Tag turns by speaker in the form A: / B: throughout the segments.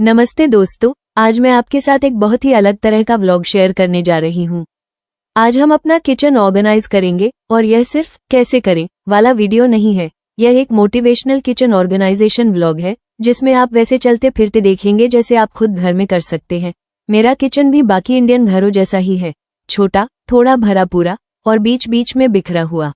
A: नमस्ते दोस्तों, आज मैं आपके साथ एक बहुत ही अलग तरह का व्लॉग शेयर करने जा रही हूँ। आज हम अपना किचन ऑर्गेनाइज करेंगे और यह सिर्फ कैसे करें वाला वीडियो नहीं है। यह एक मोटिवेशनल किचन ऑर्गेनाइजेशन व्लॉग है जिसमें आप वैसे चलते फिरते देखेंगे जैसे आप खुद घर में कर सकते हैं। मेरा किचन भी बाकी इंडियन घरों जैसा ही है, छोटा, थोड़ा भरा पूरा और बीच बीच में बिखरा हुआ।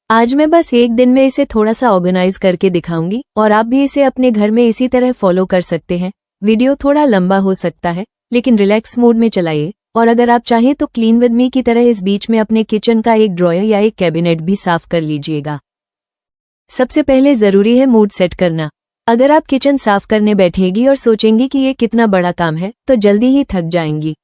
A: आज मैं बस एक दिन में इसे थोड़ा सा ऑर्गेनाइज करके दिखाऊंगी और आप भी इसे अपने घर में इसी तरह फॉलो कर सकते हैं। वीडियो थोड़ा लंबा हो सकता है लेकिन रिलैक्स मूड में चलाइए, और अगर आप चाहें तो क्लीन विद मी की तरह इस बीच में अपने किचन का एक ड्रॉयर या एक कैबिनेट भी साफ कर लीजिएगा। सबसे पहले जरूरी है मूड सेट करना। अगर आप किचन साफ करने बैठेगी और सोचेंगी कि ये कितना बड़ा काम है तो जल्दी ही थक जाएंगी।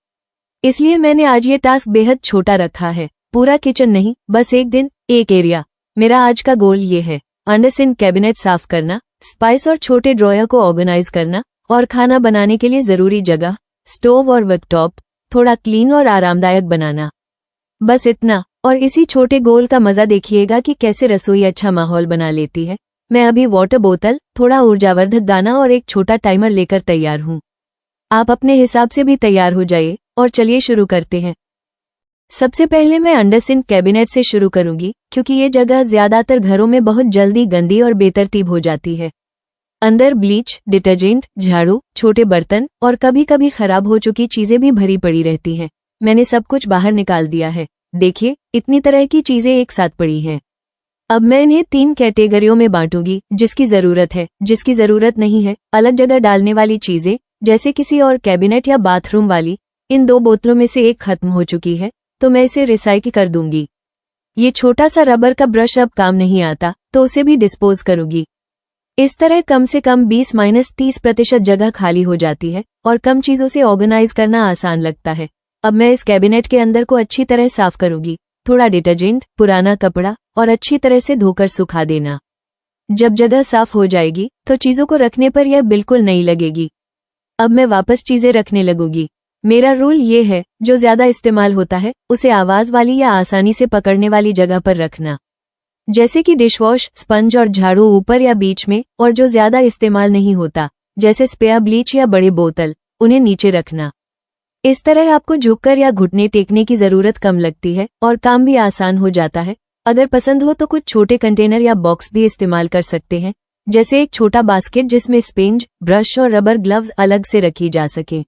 A: इसलिए मैंने आज ये टास्क बेहद छोटा रखा है। पूरा किचन नहीं, बस एक दिन एक एरिया। मेरा आज का गोल ये है, अंडर सिंक कैबिनेट साफ करना, स्पाइस और छोटे ड्रॉयर को ऑर्गेनाइज करना और खाना बनाने के लिए जरूरी जगह, स्टोव और वर्कटॉप थोड़ा क्लीन और आरामदायक बनाना। बस इतना, और इसी छोटे गोल का मजा देखिएगा कि कैसे रसोई अच्छा माहौल बना लेती है। मैं अभी वाटर बोतल, थोड़ा ऊर्जावर्धक दाना और एक छोटा टाइमर लेकर तैयार हूँ। आप अपने हिसाब से भी तैयार हो जाइए और चलिए शुरू करते हैं। सबसे पहले मैं अंडर सिंक कैबिनेट से शुरू करूंगी क्योंकि ये जगह ज्यादातर घरों में बहुत जल्दी गंदी और बेतरतीब हो जाती है। अंदर ब्लीच, डिटर्जेंट, झाड़ू, छोटे बर्तन और कभी कभी खराब हो चुकी चीजें भी भरी पड़ी रहती हैं। मैंने सब कुछ बाहर निकाल दिया है। देखिए, इतनी तरह की चीजें एक साथ पड़ी हैं। अब मैं इन्हें 3 कैटेगरियों में बांटूंगी, जिसकी जरूरत है, जिसकी जरूरत नहीं है। अलग जगह डालने वाली चीजें, जैसे किसी और कैबिनेट या बाथरूम वाली। इन 2 बोतलों में से एक खत्म हो चुकी है तो मैं इसे रिसाइकिल कर दूंगी। ये छोटा सा रबर का ब्रश अब काम नहीं आता तो उसे भी डिस्पोज करूंगी। इस तरह कम से कम 20-30% जगह खाली हो जाती है और कम चीजों से ऑर्गेनाइज करना आसान लगता है। अब मैं इस कैबिनेट के अंदर को अच्छी तरह साफ करूंगी। थोड़ा डिटर्जेंट, पुराना कपड़ा और अच्छी तरह से धोकर सुखा देना। जब जगह साफ हो जाएगी तो चीजों को रखने पर यह बिल्कुल नहीं लगेगी। अब मैं वापस चीजें रखने लगूंगी। मेरा रूल ये है, जो ज्यादा इस्तेमाल होता है उसे आवाज वाली या आसानी से पकड़ने वाली जगह पर रखना, जैसे कि डिशवॉश, स्पंज और झाड़ू ऊपर या बीच में, और जो ज्यादा इस्तेमाल नहीं होता जैसे स्पेयर ब्लीच या बड़े बोतल, उन्हें नीचे रखना। इस तरह आपको झुककर या घुटने टेकने की जरूरत कम लगती है और काम भी आसान हो जाता है। अगर पसंद हो तो कुछ छोटे कंटेनर या बॉक्स भी इस्तेमाल कर सकते हैं, जैसे एक छोटा बास्केट जिसमें स्पेंज, ब्रश और रबर ग्लव्स अलग से रखी जा सके।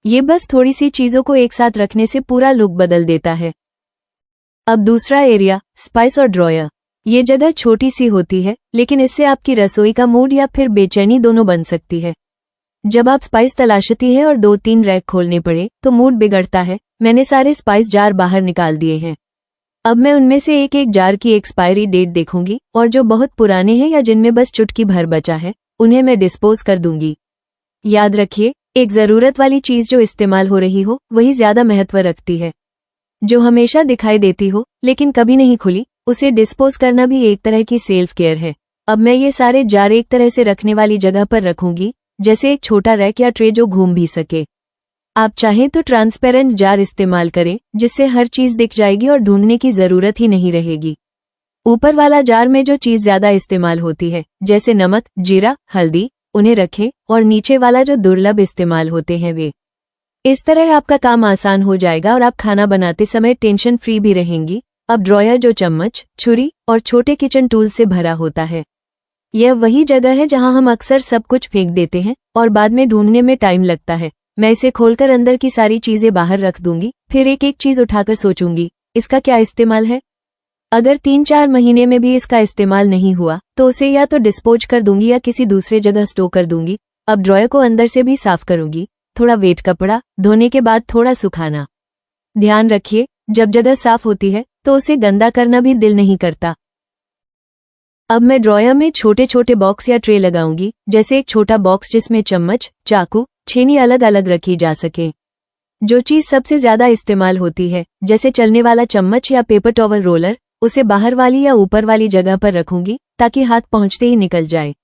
A: ये बस थोड़ी सी चीजों को एक साथ रखने से पूरा लुक बदल देता है। अब दूसरा एरिया, स्पाइस और ड्रॉयर। ये जगह छोटी सी होती है लेकिन इससे आपकी रसोई का मूड या फिर बेचैनी दोनों बन सकती है। जब आप स्पाइस तलाशती हैं और 2-3 रैक खोलने पड़े तो मूड बिगड़ता है। मैंने सारे स्पाइस जार बाहर निकाल दिए हैं। अब मैं उनमें से एक एक जार की एक्सपायरी डेट देखूंगी और जो बहुत पुराने हैं या जिनमें बस चुटकी भर बचा है उन्हें मैं डिस्पोज कर दूंगी। याद रखिए, एक जरूरत वाली चीज जो इस्तेमाल हो रही हो वही ज्यादा महत्व रखती है। जो हमेशा दिखाई देती हो लेकिन कभी नहीं खुली, उसे डिस्पोज करना भी एक तरह की सेल्फ केयर है। अब मैं ये सारे जार एक तरह से रखने वाली जगह पर रखूंगी, जैसे एक छोटा रैक या ट्रे जो घूम भी सके। आप चाहें तो ट्रांसपेरेंट जार इस्तेमाल करें, जिससे हर चीज दिख जाएगी और ढूंढने की जरूरत ही नहीं रहेगी। ऊपर वाला जार में जो चीज ज्यादा इस्तेमाल होती है, जैसे नमक, जीरा, हल्दी, उन्हें रखें, और नीचे वाला जो दुर्लभ इस्तेमाल होते हैं वे। इस तरह आपका काम आसान हो जाएगा और आप खाना बनाते समय टेंशन फ्री भी रहेंगी। अब ड्रॉयर, जो चम्मच, छुरी और छोटे किचन टूल से भरा होता है। यह वही जगह है जहां हम अक्सर सब कुछ फेंक देते हैं और बाद में ढूंढने में टाइम लगता है। मैं इसे खोलकर अंदर की सारी चीजें बाहर रख दूंगी, फिर एक एक चीज उठाकर सोचूंगी, इसका क्या इस्तेमाल है। अगर 3-4 महीने में भी इसका इस्तेमाल नहीं हुआ तो उसे या तो डिस्पोज कर दूंगी या किसी दूसरे जगह स्टोर कर दूंगी। अब ड्रॉयर को अंदर से भी साफ करूंगी। थोड़ा वेट कपड़ा, धोने के बाद थोड़ा सुखाना। ध्यान रखिए, जब जगह साफ होती है तो उसे गंदा करना भी दिल नहीं करता। अब मैं ड्रॉयर में छोटे छोटे बॉक्स या ट्रे लगाऊंगी, जैसे एक छोटा बॉक्स जिसमें चम्मच, चाकू, छेनी अलग अलग रखी जा सके। जो चीज सबसे ज्यादा इस्तेमाल होती है, जैसे चलने वाला चम्मच या पेपर टॉवल रोलर, उसे बाहर वाली या ऊपर वाली जगह पर रखूंगी ताकि हाथ पहुंचते ही निकल जाए।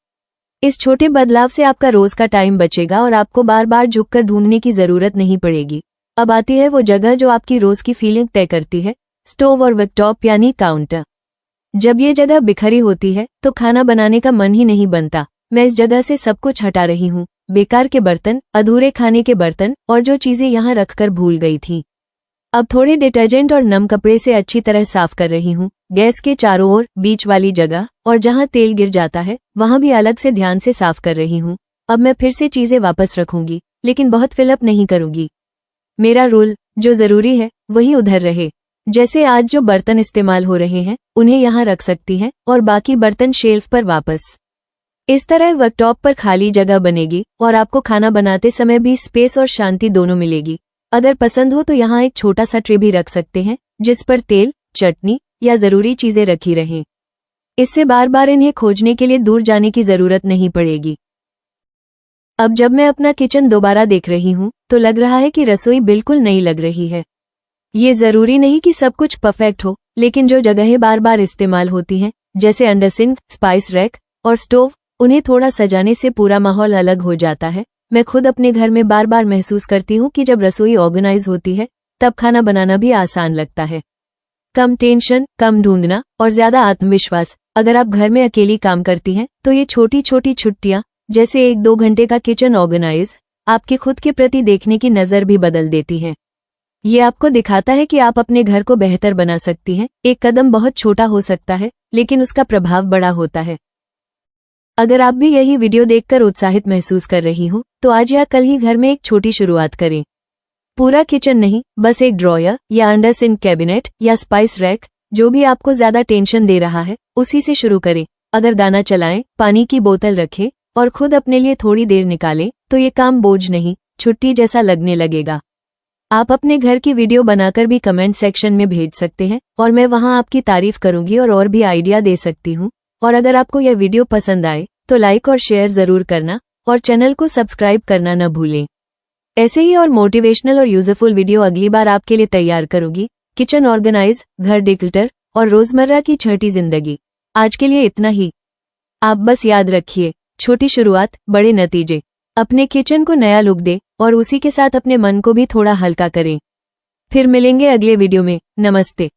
A: इस छोटे बदलाव से आपका रोज का टाइम बचेगा और आपको बार बार झुककर ढूंढने की जरूरत नहीं पड़ेगी। अब आती है वो जगह जो आपकी रोज की फीलिंग तय करती है, स्टोव और वर्कटॉप यानी काउंटर। जब ये जगह बिखरी होती है तो खाना बनाने का मन ही नहीं बनता। मैं इस जगह से सब कुछ हटा रही हूँ। बेकार के बर्तन, अधूरे खाने के बर्तन और जो चीजें यहाँ रखकर भूल गई थी। अब थोड़े डिटर्जेंट और नम कपड़े से अच्छी तरह साफ कर रही हूँ। गैस के चारों ओर, बीच वाली जगह और जहाँ तेल गिर जाता है वहाँ भी अलग से ध्यान से साफ कर रही हूँ। अब मैं फिर से चीजें वापस रखूंगी, लेकिन बहुत फिलअप नहीं करूंगी। मेरा रूल, जो जरूरी है वही उधर रहे। जैसे आज जो बर्तन इस्तेमाल हो रहे हैं उन्हें यहाँ रख सकती हैं और बाकी बर्तन शेल्फ पर वापस। इस तरह वर्कटॉप पर खाली जगह बनेगी और आपको खाना बनाते समय भी स्पेस और शांति दोनों मिलेगी। अगर पसंद हो तो यहाँ एक छोटा सा ट्रे भी रख सकते हैं जिस पर तेल, चटनी या जरूरी चीजें रखी रहें। इससे बार बार इन्हें खोजने के लिए दूर जाने की जरूरत नहीं पड़ेगी। अब जब मैं अपना किचन दोबारा देख रही हूँ तो लग रहा है कि रसोई बिल्कुल नई लग रही है। ये जरूरी नहीं कि सब कुछ परफेक्ट हो, लेकिन जो जगहें बार बार इस्तेमाल होती हैं जैसे अंडर सिंक, स्पाइस रैक और स्टोव, उन्हें थोड़ा सजाने से पूरा माहौल अलग हो जाता है। मैं खुद अपने घर में बार बार महसूस करती हूँ कि जब रसोई ऑर्गेनाइज होती है तब खाना बनाना भी आसान लगता है। कम टेंशन, कम ढूंढना और ज्यादा आत्मविश्वास। अगर आप घर में अकेली काम करती हैं तो ये छोटी छोटी छुट्टियां जैसे 1-2 घंटे का किचन ऑर्गेनाइज आपके खुद के प्रति देखने की नजर भी बदल देती हैं। ये आपको दिखाता है कि आप अपने घर को बेहतर बना सकती हैं। एक कदम बहुत छोटा हो सकता है लेकिन उसका प्रभाव बड़ा होता है। अगर आप भी यही वीडियो देखकर उत्साहित महसूस कर रही हो तो आज या कल ही घर में एक छोटी शुरुआत करें। पूरा किचन नहीं, बस एक ड्रॉयर या अंडर सिंक कैबिनेट या स्पाइस रैक, जो भी आपको ज्यादा टेंशन दे रहा है उसी से शुरू करें। अगर गाना चलाएं, पानी की बोतल रखें और खुद अपने लिए थोड़ी देर निकालें तो ये काम बोझ नहीं, छुट्टी जैसा लगने लगेगा। आप अपने घर की वीडियो बनाकर भी कमेंट सेक्शन में भेज सकते हैं और मैं वहां आपकी तारीफ करूंगी और भी आइडिया दे सकती हूँ। और अगर आपको यह वीडियो पसंद आए तो लाइक और शेयर जरूर करना और चैनल को सब्सक्राइब करना न भूलें। ऐसे ही और मोटिवेशनल और यूजफुल वीडियो अगली बार आपके लिए तैयार करूंगी। किचन ऑर्गेनाइज, घर डिक्लटर और रोजमर्रा की छठी जिंदगी। आज के लिए इतना ही। आप बस याद रखिए, छोटी शुरुआत, बड़े नतीजे। अपने किचन को नया लुक दे और उसी के साथ अपने मन को भी थोड़ा हल्का करें। फिर मिलेंगे अगले वीडियो में। नमस्ते।